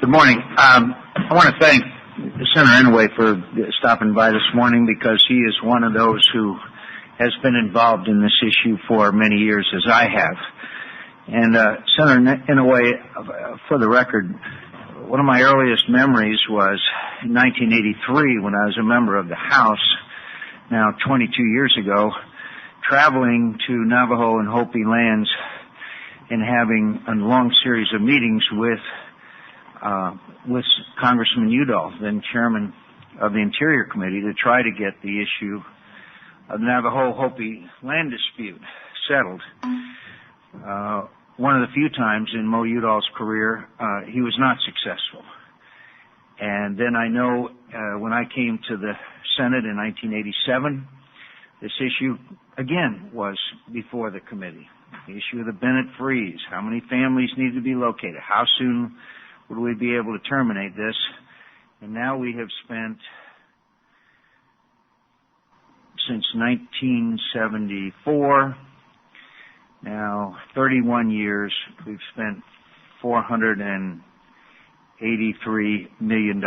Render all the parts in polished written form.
Good morning. I want to thank Senator Inouye for stopping by this morning because he is one of those who has been involved in this issue for many years, as I have. And Senator Inouye, for the record, one of my earliest memories was in 1983 when I was a member of the House, now 22 years ago, traveling to Navajo and Hopi lands and having a long series of meetings with Congressman Udall, then chairman of the Interior Committee, to try to get the issue of the Navajo-Hopi land dispute settled. One of the few times in Mo Udall's career, he was not successful. And then I know when I came to the Senate in 1987, this issue again was before the committee. The issue of the Bennett freeze, how many families need to be located, how soon would we be able to terminate this? And now we have spent, since 1974, now 31 years, we've spent $483 million.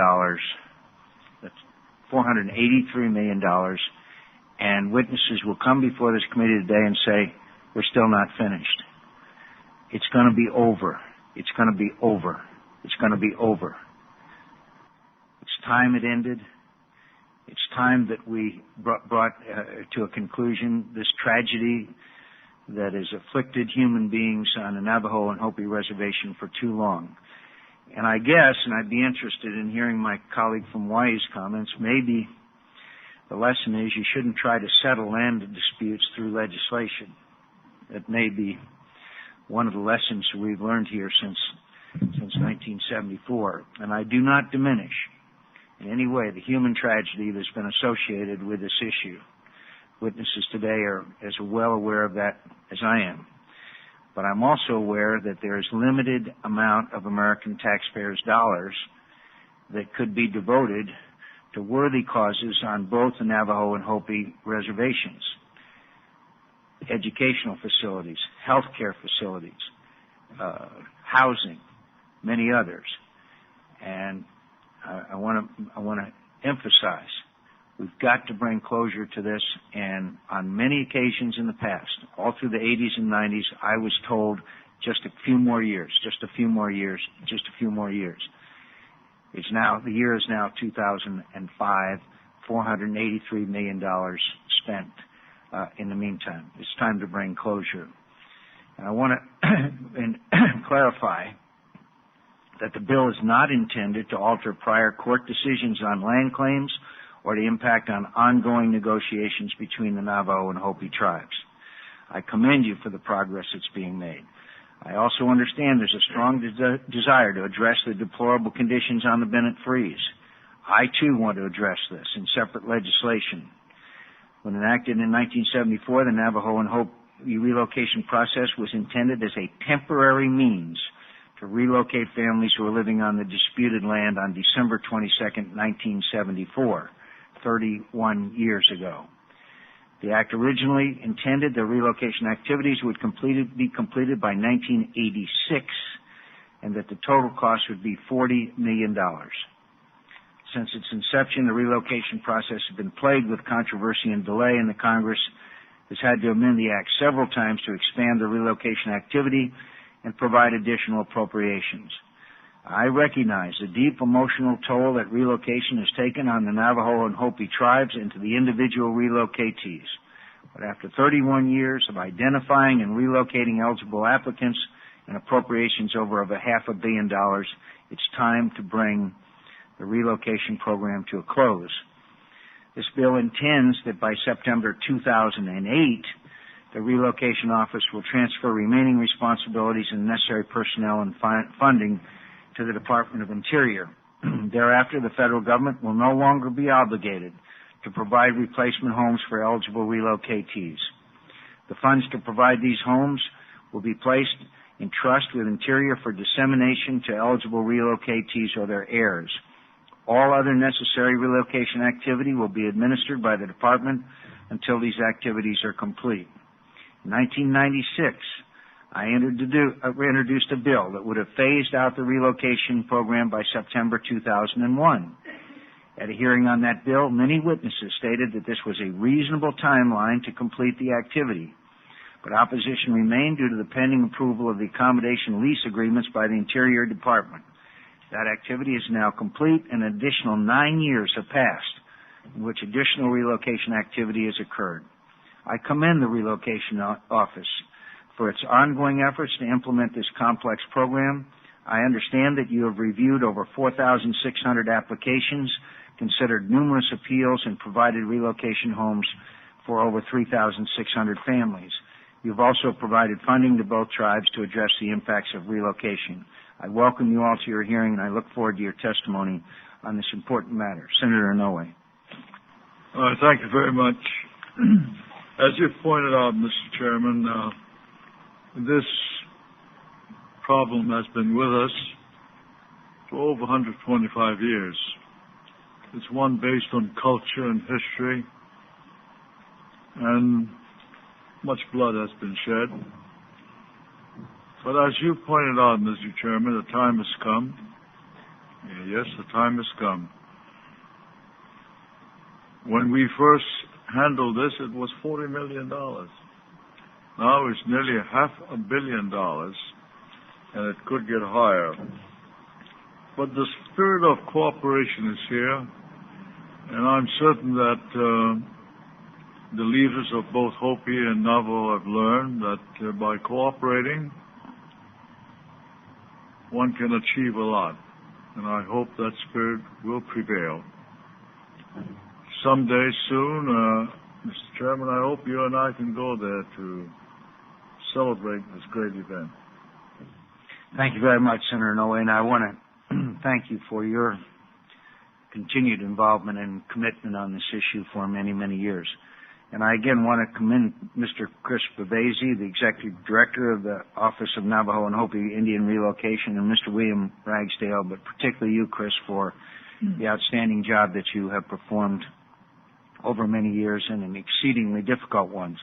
That's $483 million. And witnesses will come before this committee today and say, we're still not finished. It's going to be over. It's going to be over. It's going to be over. It's time it ended. It's time that we brought to a conclusion this tragedy that has afflicted human beings on the Navajo and Hopi reservation for too long. And I guess, and I'd be interested in hearing my colleague from Hawaii's comments, maybe the lesson is you shouldn't try to settle land disputes through legislation. That may be one of the lessons we've learned here since 1974. And I do not diminish in any way the human tragedy that's been associated with this issue. Witnesses today are as well aware of that as I am. But I'm also aware that there is limited amount of American taxpayers' dollars that could be devoted to worthy causes on both the Navajo and Hopi reservations. Educational facilities, healthcare facilities, housing, many others. And I want to emphasize, we've got to bring closure to this. And on many occasions in the past, all through the 80s and 90s, I was told just a few more years, just a few more years, just a few more years. The year is now 2005, $483 million spent in the meantime. It's time to bring closure. And I want to clarify that the bill is not intended to alter prior court decisions on land claims or to impact on ongoing negotiations between the Navajo and Hopi tribes. I commend you for the progress that's being made. I also understand there's a strong desire to address the deplorable conditions on the Bennett freeze. I, too, want to address this in separate legislation. When enacted in 1974, the Navajo and Hopi relocation process was intended as a temporary means to relocate families who were living on the disputed land on December 22, 1974, 31 years ago. The act originally intended the relocation activities would be completed by 1986 and that the total cost would be $40 million. Since its inception, the relocation process has been plagued with controversy and delay, and the Congress has had to amend the act several times to expand the relocation activity and provide additional appropriations. I recognize the deep emotional toll that relocation has taken on the Navajo and Hopi tribes and to the individual relocatees. But after 31 years of identifying and relocating eligible applicants and appropriations over $500 million, it's time to bring the relocation program to a close. This bill intends that by September 2008, the relocation office will transfer remaining responsibilities and necessary personnel and funding to the Department of Interior. Thereafter, the federal government will no longer be obligated to provide replacement homes for eligible relocatees. The funds to provide these homes will be placed in trust with Interior for dissemination to eligible relocatees or their heirs. All other necessary relocation activity will be administered by the department until these activities are complete. In 1996, I introduced a bill that would have phased out the relocation program by September 2001. At a hearing on that bill, many witnesses stated that this was a reasonable timeline to complete the activity, but opposition remained due to the pending approval of the accommodation lease agreements by the Interior Department. That activity is now complete, and an additional 9 years have passed in which additional relocation activity has occurred. I commend the Relocation Office for its ongoing efforts to implement this complex program. I understand that you have reviewed over 4,600 applications, considered numerous appeals, and provided relocation homes for over 3,600 families. You've also provided funding to both tribes to address the impacts of relocation. I welcome you all to your hearing, and I look forward to your testimony on this important matter. Senator Inouye. Thank you very much. As you pointed out, Mr. Chairman, this problem has been with us for over 125 years. It's one based on culture and history, and much blood has been shed. But as you pointed out, Mr. Chairman, the time has come. Yes, the time has come. When we first handled this, it was $40 million. Now it's nearly $500 million, and it could get higher. But the spirit of cooperation is here, and I'm certain that the leaders of both Hopi and Navajo have learned that by cooperating, one can achieve a lot. And I hope that spirit will prevail. Someday soon, Mr. Chairman, I hope you and I can go there to celebrate this great event. Thank you very much, Senator Inouye, and I want to thank you for your continued involvement and commitment on this issue for many, many years. And I again want to commend Mr. Chris BAVASI, the Executive Director of the Office of Navajo and Hopi Indian Relocation, and Mr. William Ragsdale, but particularly you, Chris, for the outstanding job that you have performed over many years and in exceedingly difficult ones.